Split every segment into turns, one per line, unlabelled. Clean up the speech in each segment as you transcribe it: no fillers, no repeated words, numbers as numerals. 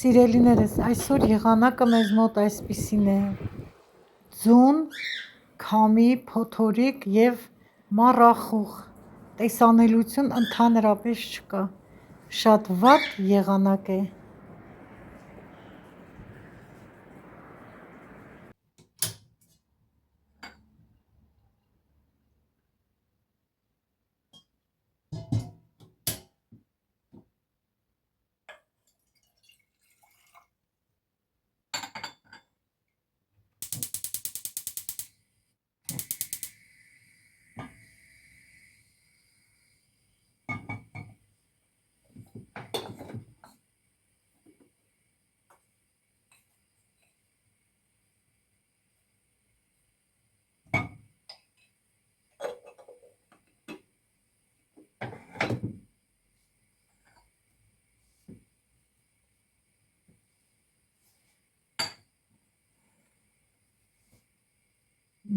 Սիրելիներս, այսօր եղանակը մեզ մոտ այսպիսին է. ձուն, քամի, փոթորիկ և մառախուղ, տեսանելություն ընդհանրապես չկա, շատ վատ եղանակ է։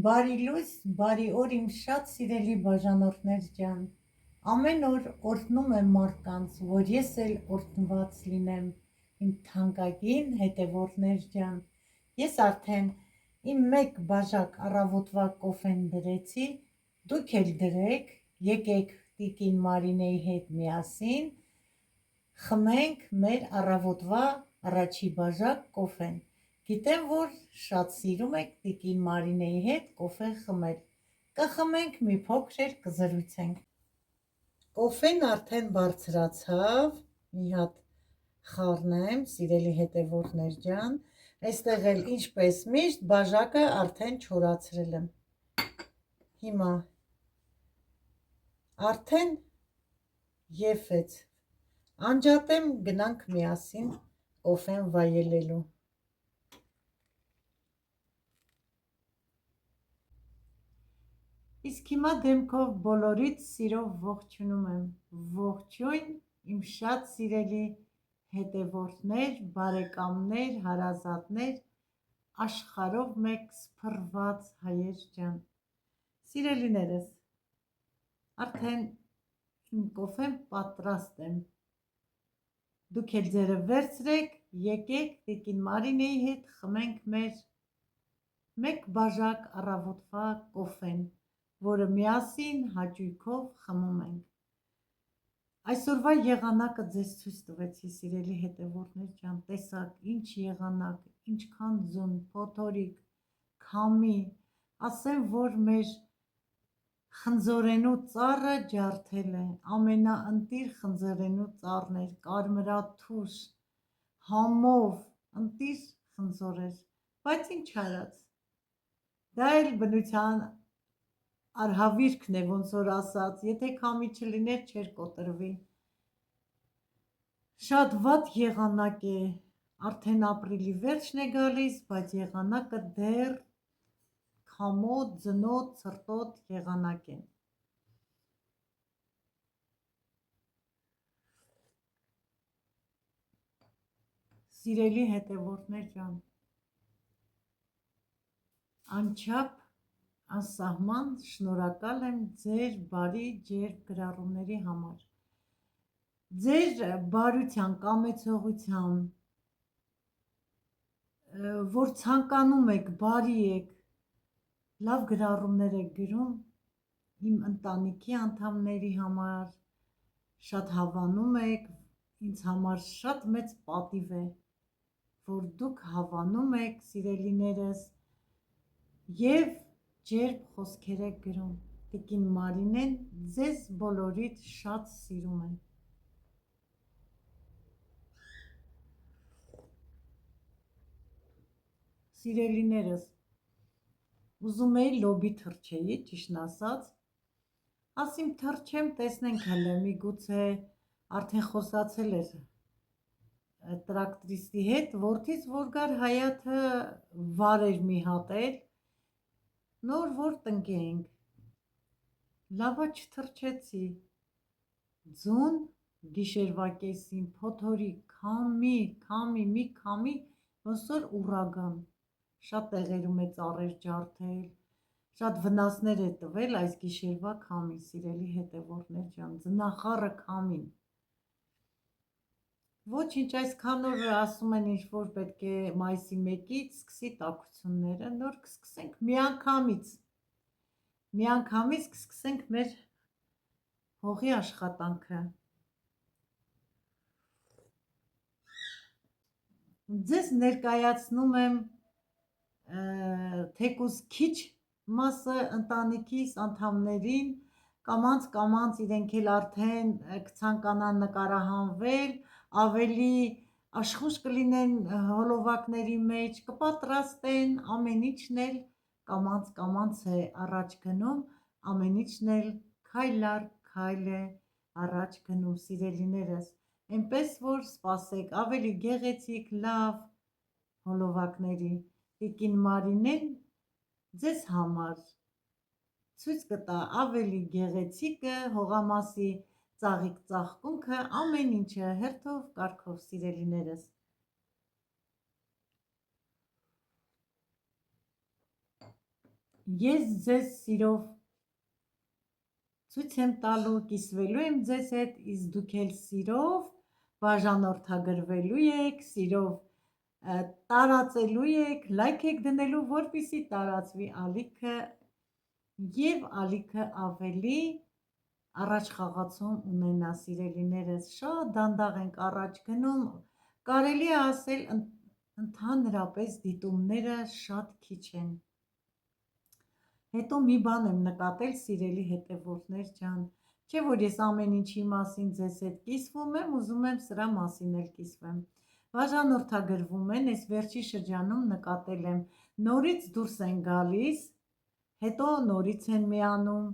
Բարի լույս, բարի օր իմ շատ սիրելի բաժանորդներ ջան, ամեն օր օրհնում եմ մարդկանց, որ ես էլ օրհնված լինեմ, իմ թանկագին հետևորդներ ջան, ես արդեն իմ մեկ բաժակ առավոտվա կոֆեն դրեցի, դուք էլ դրեք, եկեք տիկին Մարինեի հետ միասին, խմենք մեր առավոտվա առաջի բաժակ կոֆեն, գիտեմ, որ շատ սիրում եք տիկին Մարինեի հետ կոֆե խմել, կխմենք մի փոքր էլ կզրուցենք։ Կոֆեն արդեն բարձրացավ, մի հատ խառնեմ, սիրելի հետևորդներ ջան, այստեղ էլ ինչպես միշտ բաժակը արդեն չորացրել եմ։ Հիմա արդեն եփեց, անջատեմ գնանք միասին կոֆեն վայելելու։ Իսկ հիմա դեմքով բոլորիդ սիրով ողջունում եմ, ողջույն իմ շատ սիրելի հետևորդներ, բարեկամներ, հարազատներ, աշխարհով մեկ սփռված հայեր ջան։ Սիրելիներս, արդեն իմ կոֆեն պատրաստ եմ։ Դուք էլ ձերը վերցրեք, եկեք տիկին Մարինեի հետ խմենք մեր մեկ բաժակ առավոտվա կոֆեն, որը միասին հաճույքով խմում ենք։ Այսօրվա եղանակը ձեզ ցույց տվեցի, սիրելի հետևորդներ ջան, տեսակ ինչ եղանակ, ինչքան ձուն, փոթորիկ, քամի, ասեմ, որ մեր խնձորենու ծառը ջարդել է, ամենաընտիր խնձորենու ծառն էր, կարմրաթուր, համով, ընտիր խնձոր էր, բայց ինչ արած, դա էլ բնության արհավիրքն է, ոնց որ ասած, եթե քամի չլիներ, չէր կոտրվի։ Շատ վատ եղանակ է, արդեն ապրիլի վերջն է գալիս, բայց եղանակը դեռ քամոտ, ձնոտ, ցրտոտ եղանակ է։ Սիրելի հետևորդներ ջան, անչափ անսահման շնորհակալ եմ ձեր բարի ջերմ գրառումների համար, ձեր բարության, կամեցողության, որ ցանկանում եք, բարի եք, լավ գրառումներ եք գրում իմ ընտանիքի անդամների համար, շատ հավանում եք, ինձ համար շատ մեծ պատիվ է, որ դուք հավանում եք, սիրելիներս, և ջերմ խոսքեր եք գրում, տիկին Մարինեն ձեզ բոլորիդ շատ սիրում է։ Սիրելիներս, ուզում էի լոբի թռչեի, ճիշտն ասած, ասիմ թռչեմ, տեսնենք հələ, միգուցե արդեն խոսացել էր տրակտորիստի հետ, որդից որ գար Հայաթը վարեր մի հատ էլ, նոր որ տնկեինք, լավա չթռչեցի, ձուն, գիշերվա կեսին, փոթորիկ, քամի, մի քամի, ոնց որ ուրագան, շատ տեղերում է ծառեր ջարդել, շատ վնասներ է տվել այս գիշերվա քամին, սիրելի հետևորդներ ջան, ձնախառը քամին։ Ոչինչ, այսքան օր ասում են ինչ որ պետք է մայիսի 1-ից սկսի տաքությունները, նոր կսկսենք միանգամից կսկսենք մեր հողի աշխատանքը։ Ձեզ ներկայացնում եմ թեկուզ քիչ մասը ընտանիքիս անդամներին, կամանց իրենք էլ արդեն կցանկանան նկարահանվել, ավելի աշխույժ կլինեն հոլովակների մեջ, կպատրաստեն, ամեն ինչն էլ կամանց է առաջ գնում, ամեն ինչն էլ քայլ առ քայլ է առաջ գնում, սիրելիներս, այնպես որ սպասեք ավելի գեղեցիկ լավ հոլովակների։ Տիկին Մարինեն ձեզ համար ցույց կտա ավելի գեղեցիկը, հողամասի ծաղիկ ծաղկունքը, ամեն ինչը հերթով կարգով, սիրելիներս։ Ես ձեզ սիրով ցույց եմ տալու, կիսվելու եմ ձեզ հետ, իսկ դուք էլ սիրով բաժանորդագրվելու եք, սիրով տարածելու եք, լայք եք դնելու, որպեսզի տարածվի ալիքը և ալիքը ավելի առաջ խաղացում ունենա, սիրելիներս, շատ դանդաղ ենք առաջ գնում, կարելի է ասել ընդհանրապես դիտումները շատ քիչ են։ Հետո մի բան եմ նկատել, սիրելի հետևորդներ ջան, չէ որ ես ամեն ինչի մասին ձեզ հետ կիսվում եմ, ուզում եմ սրա մասին էլ կիսվեմ։ Բաժանորդագրվում են, այս վերջի շրջանում նկատել եմ, նորից դուրս են գալիս, հետո նորից են միանում,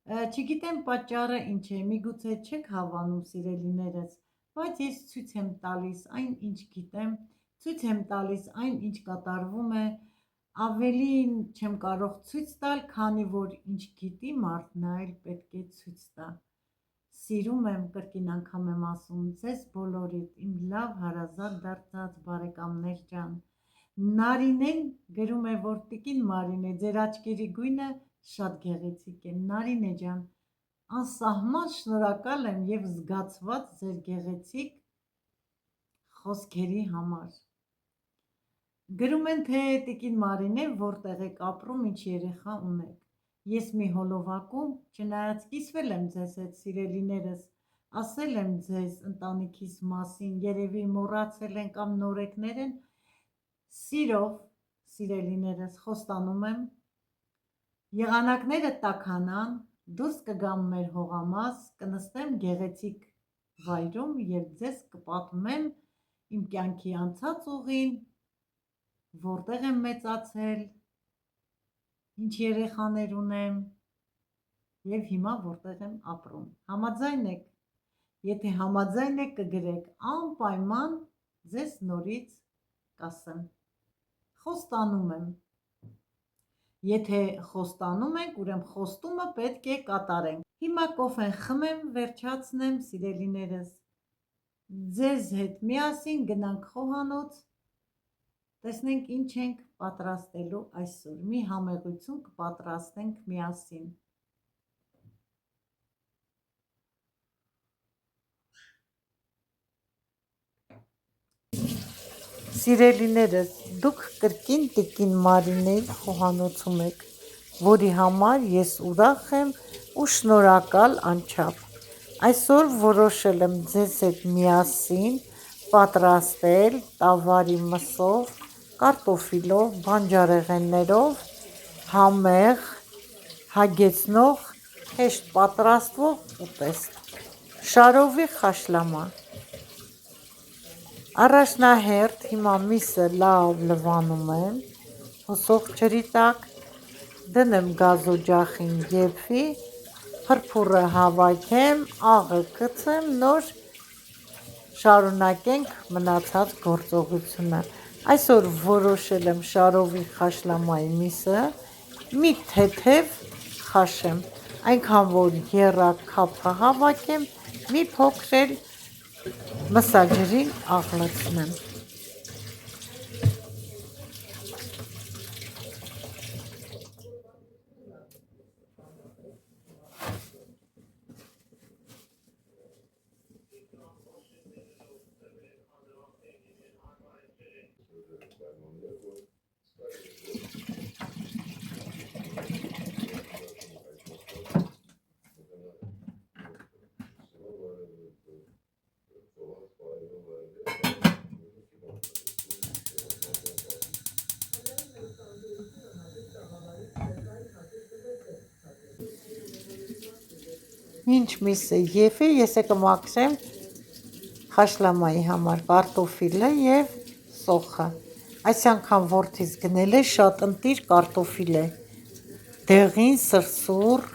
չգիտեմ պատճառը ինչ է, միգուցե չեք հավանում, սիրելիներս, բայց ես ցույց եմ տալիս այն, ինչ գիտեմ, ցույց եմ տալիս այն, ինչ կատարվում է, ավելին չեմ կարող ցույց տալ, քանի որ ինչ գիտի մարդն այլ պետք է ցույց տա։ Սիրում եմ, կրկին անգամ եմ ասում, ձեզ բոլորիդ, իմ լավ հարազատ դարձած բարեկամներ ջան։ Նարինեն գրում է, որ տիկին Մարինե, ձեր աչքերի գույնը շատ գեղեցիկ է, Նարինե ջան, անսահման շնորհակալ եմ և զգացված ձեր գեղեցիկ խոսքերի համար։ Գրում են, թե տիկին Մարինե, որտեղ եք ապրում, ինչ երեխա ունեք։ Ես մի հոլովակում, չնայած կիսվել եմ ձեզ հետ, սիրելիներս, ասել եմ ձեզ ընտանիքիս մասին, երևի մոռացել են կամ նորեկներ են, սիրով, սիրելիներս, խոստանում եմ, եղանակները տաքանան, դուրս կգամ մեր հողամաս, կնստեմ գեղեցիկ վայրում և ձեզ կպատմեմ իմ կյանքի անցած ուղին, որտեղ եմ մեծացել, ինչ երեխաներ ունեմ և հիմա որտեղ եմ ապրում։ Համաձայն եք։ Եթե համաձայն եք, կգրեք, անպայման ձեզ նորից կասեմ։ Խոստանում եմ։ Եթե խոստանում ենք, ուրեմն խոստումը պետք է կատարենք։ Հիմա կոֆեն խմեմ, վերջացնեմ, սիրելիներս, ձեզ հետ միասին գնանք խոհանոց, տեսնենք ինչ ենք պատրաստելու այսօր, մի համեղություն կպատրաստենք միասին։ Սիրելիներս, դուք կրկին տիկին Մարինեի խոհանոցում եք, որի համար ես ուրախ եմ ու շնորհակալ անչափ։ Այսօր որոշել եմ ձեզ հետ միասին պատրաստել տավարի մսով, կարտոֆիլով, բանջարեղեններով համեղ, հագեցնող, հեշտ պատրաստվող ուտեստ՝ շարովի խաշլամա։ Առաջնահերթ հիմա միսը լավ լվանում եմ հոսող ջրի տակ, դնեմ գազօջախին եփի, փրփուրը հավաքեմ, աղը գցեմ, նոր շարունակենք մնացած գործողությունը։ Այսօր որոշել եմ շարովի խաշլամայի միսը մի թեթև խաշեմ, այնքան որ եռաքափը հավաքեմ, մի փոքր էլ մսաջրին աղլեցնեմ։ Ինչ միսը եվի, ես կմաքրեմ խաշլամայի համար կարտոֆիլը և սոխը։ Այս անգամ որդիս գնել է շատ ընտիր կարտոֆիլ է, դեղին, սրսուռ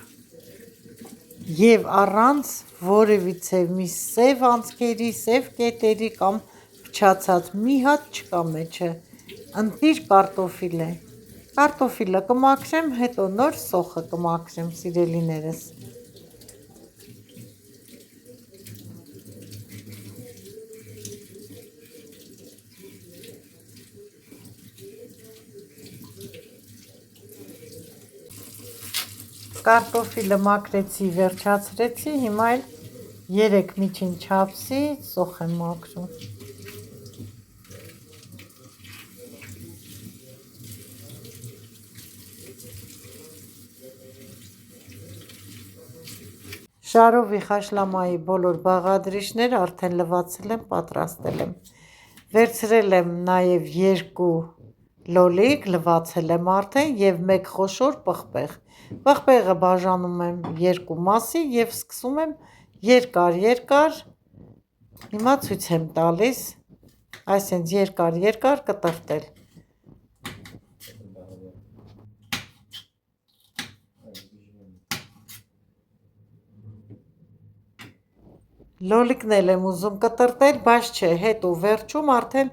և առանց որևիցե մի սև անցքերի, սև կետերի կամ փչացած մի հատ չկա մեջը, ընտիր կարտոֆիլ է։ Կարտոֆիլը կմաքրեմ, հետո նոր սոխը կմաքրեմ, սիրելիներս։ Կարտոֆիլը մաքրեցի, վերջացրեցի, հիմա էլ 3 միջին չափսի սոխ եմ մաքրում։ Շարովի խաշլամայի բոլոր բաղադրիչները արդեն լվացել եմ, պատրաստել եմ։ Վերցրել եմ նաև 2 լոլիկ, լվացել եմ արդեն և 1 խոշոր պղպեղ։ Պղպեղը բաժանում եմ 2 մասի և սկսում եմ երկար հիմա ցույց եմ տալիս, այսենց երկար կտրտել։ Լոլիկն էլ եմ ուզում կտրտել, բայց չէ, հետո վերջում արդեն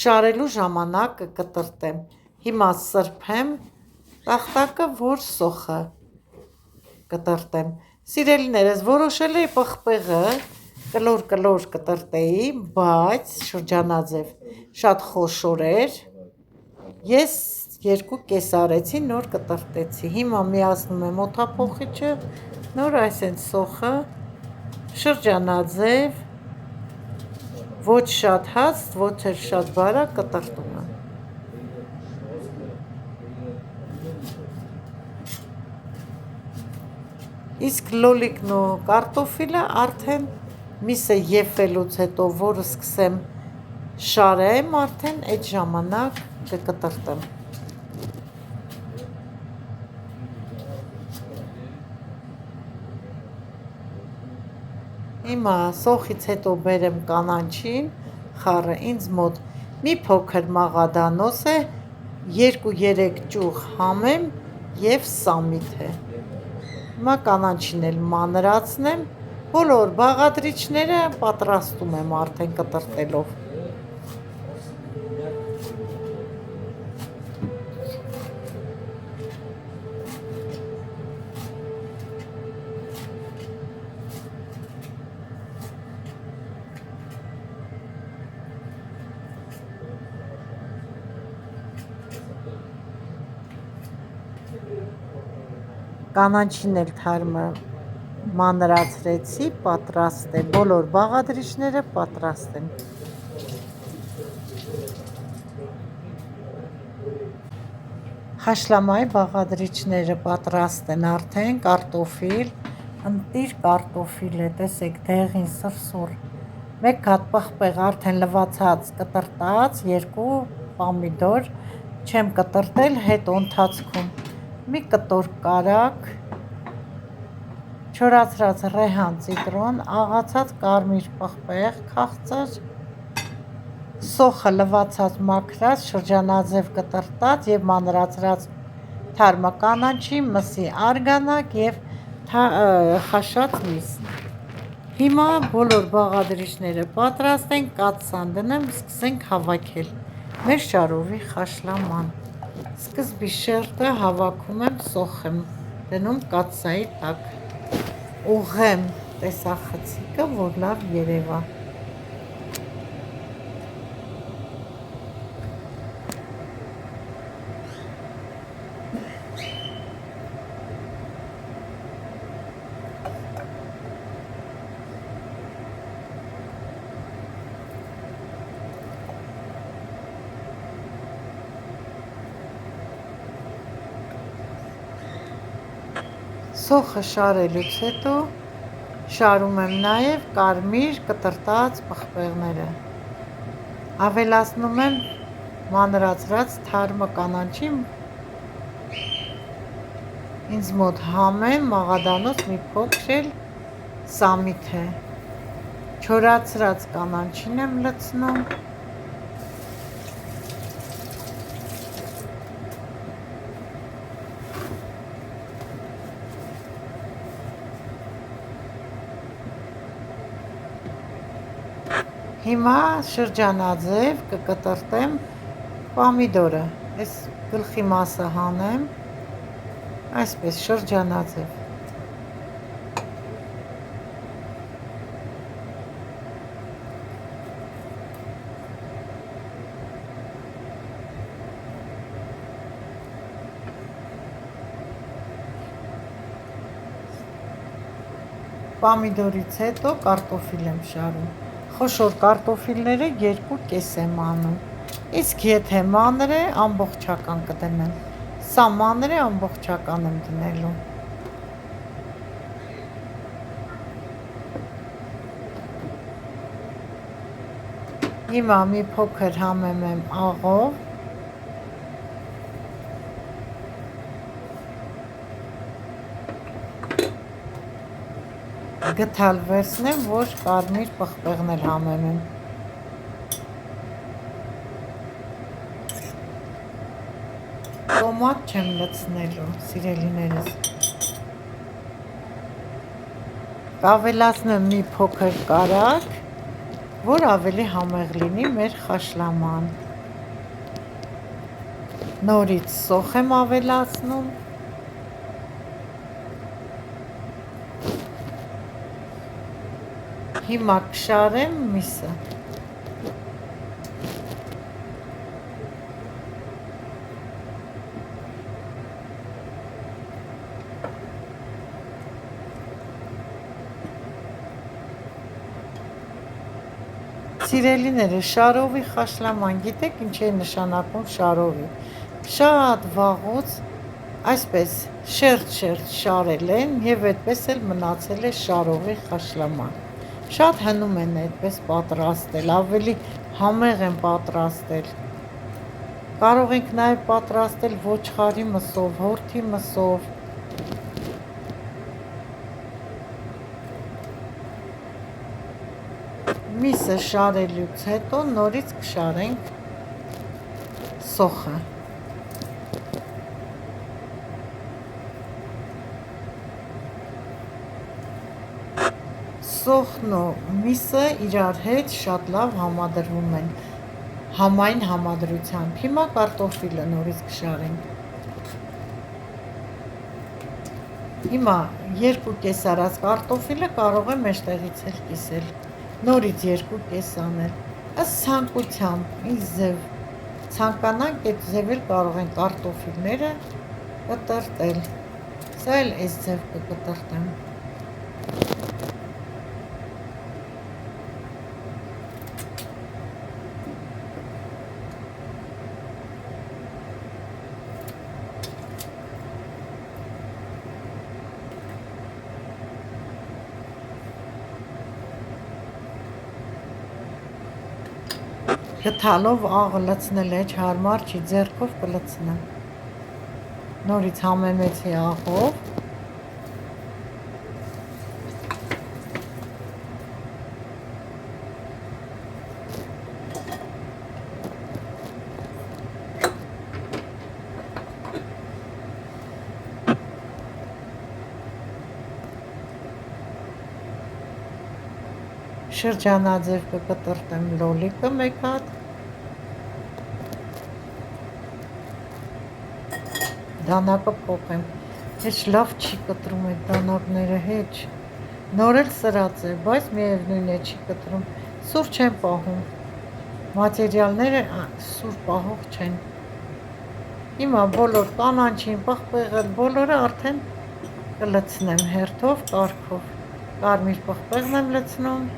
շարելու ժամանակ կտրտեմ։ Հիմա սրբեմ տախտակը, որ սոխը կտրտեմ։ Սիրելիներս, որոշել էի պղպեղը կլոր կտրտեի, բայց շրջանաձև շատ խոշոր էր, ես 2 կես արեցի, նոր կտրտեցի։ Հիմա միացնում եմ օդափոխիչը, նոր այսենց սոխը շրջանաձև, ոչ շատ հաստ, ոչ էլ շատ բարակ կտրտում եմ։ Իսկ լոլիկն ու կարտոֆիլը արդեն միսը եվելուց հետո, որ սկսեմ շարեմ, արդեն այդ ժամանակ կկտրտեմ։ Հիմա սոխից հետո բերեմ կանաչին, խառը ինձ մոտ մի փոքր մաղադանոս է, 2-3 ճյուղ համեմ և սամիթ է։ Հիմա կանաչին էլ մանրացնեմ, բոլոր բաղադրիչները պատրաստում եմ արդեն կտրտելով։ Կանաչին էլ թարմը մանրացրեցի, պատրաստ է, բոլոր բաղադրիչները պատրաստ են։ Խաշլամայի բաղադրիչները պատրաստ են արդեն, կարտոֆիլ, ընտիր կարտոֆիլ է, տեսեք, դեղին, սրսուռ, 1 հատ պղպեղ արդեն լվացած, կտրտած, 2 պոմիդոր չեմ կտրտել, հետո ընթացքում մի կտոր կարագ, չորացրած ռեհան ծիտրոն, աղացած կարմիր պղպեղ, քաղցր, սոխը լվացած, մաքրած, շրջանաձև կտրտած և մանրացրած թարմը կանաչի, մսի արգանակ և խաշած միս։ Հիմա բոլոր բաղադրիչները պատրաստ են, կաթսան դնեմ, սկսենք հավաքել մեր շարովի խաշլաման։ Սկզբի շերտը հավաքում եմ, սոխ եմ դնում կաթսայի տակ, ուղղեմ տեսախցիկը, որ լավ երևա։ Սոխը շարելուց հետո շարում եմ նաև կարմիր կտրտած պղպեղները, ավելացնում եմ մանրացրած թարմը կանաչին, ինձ մոտ համ է, մաղադանոց մի փոքր էլ սամիթ է, չորացրած կանաչին եմ լցնում, հիմա շրջանաձև կկտրտեմ պամիդորը, այս գլխի մասը հանեմ, այսպես շրջանաձև, պամիդորից հետո կարտոֆիլ եմ շարում, խոշոր կարտոֆիլները 2 կես եմ անում, իսկ եթե մանր է ամբողջական կդնեմ, սա մանր է ամբողջական եմ դնելու, հիմա մի փոքր համեմեմ աղով, գթալ վերցնեմ, որ կարմիր պղպեղն էլ համեմեմ, տոմատ չեմ լցնելու, սիրելիներս, կավելացնեմ մի փոքր կարագ, որ ավելի համեղ լինի մեր խաշլաման, նորից սոխ եմ ավելացնում, հիմա կշարեմ միսը, սիրելիները, շարովի խաշլաման, գիտեք ինչ է նշանակում շարովի, շատ վաղուց այսպես շերտ շարել են և այդպես էլ մնացել է շարովի խաշլաման, շատ հնում են այդպես պատրաստել, ավելի համեղ են պատրաստել, կարող ենք նաև պատրաստել ոչխարի մսով, հորթի մսով, միսը շարելուց հետո նորից կշարենք սոխը, սոխն ու միսը իրար հետ շատ լավ համադրվում են, համային համադրությամբ, հիմա կարտոֆիլը նորից կշարենք, հիմա 2 կես արած կարտոֆիլը կարող եմ մեջտեղից էլ կիսել, նորից 2 կես անել, ըստ ցանկությամբ, ինչ ձև ցանկանանք, այդ ձև էլ կարող են կարտոֆիլները կտրտել, սա էլ այս ձև կկտրտեմ, գթալով աղը լցնել է հարմար չի, ձեռքով կլցնեմ, նորից համեմեցի աղով, շրջանաձև կկտրտեմ լոլիկը մեկ հատ, դանակը փոխեմ, հեչ լավ չի կտրում այդ դանակները, հեչ, նոր էլ սրած է, բայց միևնույն է չի կտրում, սուր չեն պահում, մատերիալները սուր պահող չեն, հիմա բոլոր կանաչին, պղպեղը, բոլորը արդեն կլցնեմ հերթով, կարգով, կարմիր պղպեղն եմ լցնում,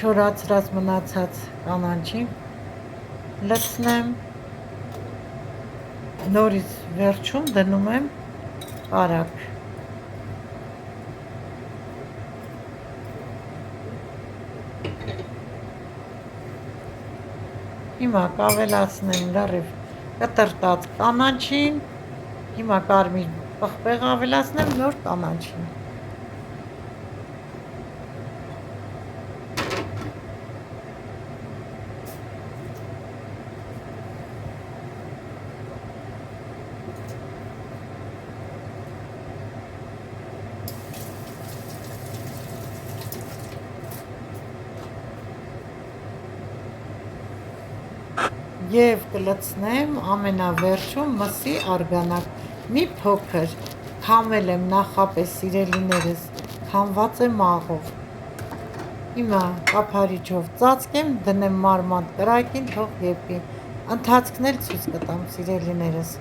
չորացրած մնացած կանաչին լցնեմ, նորից վերջում դնում եմ կարագ, Հիմա կավելացնեմ լրիվ կտրտած կանաչին, հիմա կարմիր պղպեղ ավելացնեմ նոր կանաչին։ Եվ կլցնեմ ամենավերջում մսի արգանակ, մի փոքր քամել եմ նախապես սիրելիներս, քամված է մաղով։ Հիմա կափարիչով ծածկեմ, դնեմ մարմանդ կրակին, թող եփի, ընթացքն էլ ցույց կտամ սիրելիներս։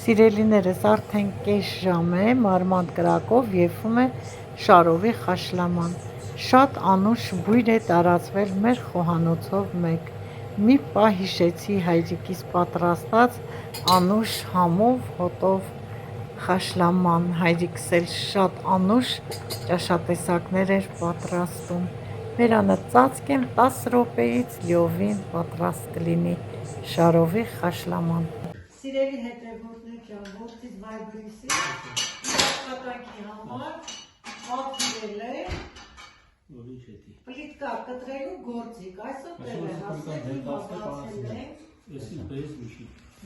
Սիրելիներս արդեն կես ժամ է մարմանդ կրակով եփում է շարովի խաշլաման։ Շատ անուշ բույր է տարածվել մեր խոհանոցով մեկ։ Մի պահ հիշեցի հայրիկիս պատրաստած անուշ համով հոտով խաշլաման։ Հայրիկս էլ շատ անուշ ճաշատեսակներ էր պատրաստում։ Բերանը ծածկեմ 10 րոպեից լիովին պատրաստ կլինի շարովի խաշլաման։ Սիրելի հետևորդներ ջան, որդիս Վայբրիսի աշխատանքի համար պատվիրել է պլիտկա կտրելու գործիք, այսօր տեղ է հասել, հիմա բացել ենք,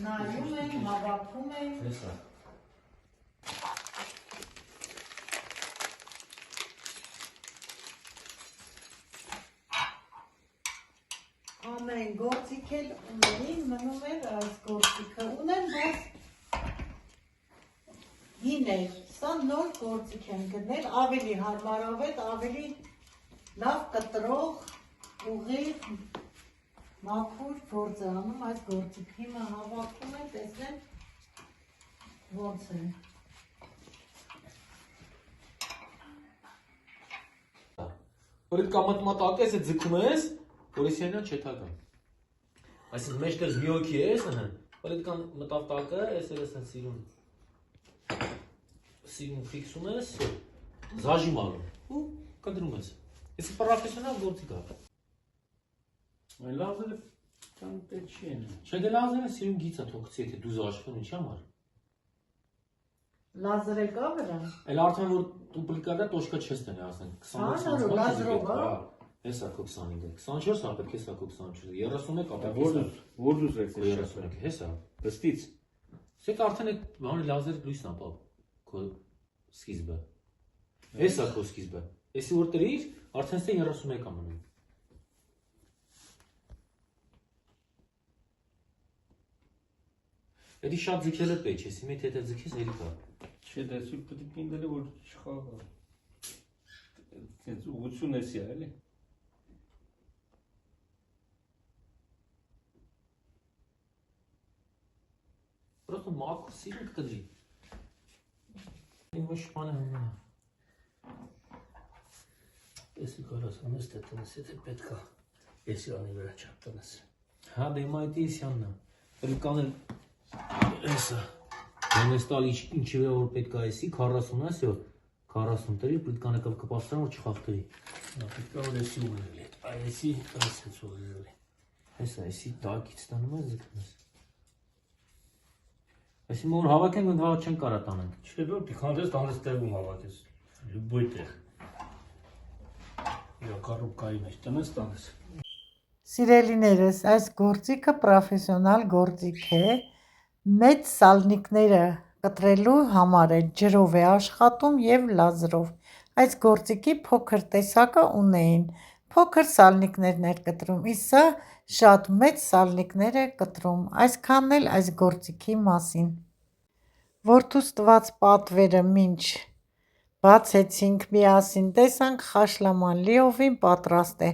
նայում ենք, հավաքում ենք։ Ամեն գործիք էլ ունեին, մնում էր այս գործիքը ունեն, բայց հին էր, սա նոր գործիք են գնել, ավելի հարմարավետ, ավելի լավ կտրող, ուղիղ, մաքուր գործ է անում այս գործիք։ Հիմա հավաքում է, տեսնեմ ոնց է։
Պլիտկա մտմատակես է ձգում ես, Որիսյանյա չետակա։ Այսինքն մեջտեղս մի հոգի ես, պլիտկան մտավ տակը, ես էլ ես սիրուն ֆիքսում ես, զաժիմ ալում ու կդրում ես։ Ես պրոֆեսիոնալ գործիք է։
Այն լազերը կան պետք չի են։
Չէ դե լազերը սիրուն գիծ է թող գցի, եթե դու զաշվում ինչի համար։
Լազերը կա վրան։
Էլ արդեն որ դու պլիտկա տոշկա չես տենի ասենք 25
լազերով է։
Հեսա քո 25-ը, 24 ա պետք է սա քո 24-ը, 31 ա պետք է։
Որ դուս եք
31, հեսա։
Ըստից։
Սեք արդեն այդ բանի լազերը լույսն ապա քո սկիզբը։ Հեսա քո սկիզբը։ Էսի որ տրիր, արդեն ստե 31 ա մնում։ Էդի շատ ձգելը պետք է, մի թե ձգես էլի կա։
Չէ, դեսի պետք է պինդել որ չխաղա։ Այդ ուղղություն էսի է, էլի։
Просто մաքուր սիրուն կդրի։ Ինչ բանը հնա։
Էսի կարաս անես տենես, եթե պետք է էսի անի վրա չապտնես։
Հա դե մայտի իսյանն է։ Պլիտկան էլ էսա։ Ես տալ ինչի վրա որ պետք է էսի 40 ասյո 40 տրի պլիտկանը կպաստրան որ չխախտի։
Նա պետք է որ էսի ուղղելի։ Այսի այսպես ուղղելի։
Հեսա էսի տակից տանում ես զգնես։ Այսինքն որ հավաքենք ընդ վաղ չեն կարա տանենք։
Չէ, որ պիքանդես տանես տեղում հավաքես։ Լյուբոյ տեղ։ Իրա կարուկայի մեջ տնես տանես։
Սիրելիներս, այս գործիքը պրոֆեսիոնալ գործիք է, մեծ սալնիկները կտրելու համար է, ջրով է աշխատում և լազերով։ Այս գործիքի փոքր տեսակը ունեին, փոքր սալնիկներն էր կտրում, իսկ սա շատ մեծ սալնիկներ է կտրում, այսքանն էլ այս գործիքի մասին։ Որդուս տված պատվերը մինչ բացեցինք միասին, տեսանք խաշլաման լիովին պատրաստ է,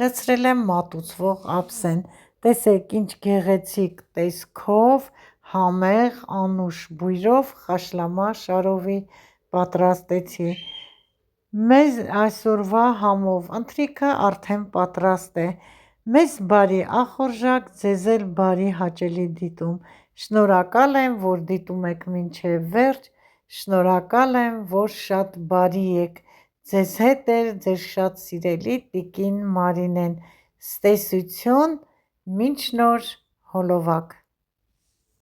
լցրել եմ մատուցվող ափսեն, տեսեք ինչ գեղեցիկ տեսքով, համեղ, անուշ բույրով խաշլամա շարովի պատրաստեցի, մեզ այսօրվա համով ընթրիքը արդեն պատրաստ է, մեզ բարի ախորժակ, ձեզ էլ բարի հաճելի դիտում, շնորհակալ եմ, որ դիտում եք մինչև վերջ, շնորհակալ եմ, որ շատ բարի եք, ձեզ հետ է ձեր շատ սիրելի տիկին Մարինեն, ցտեսություն, մինչ նոր հոլովակ։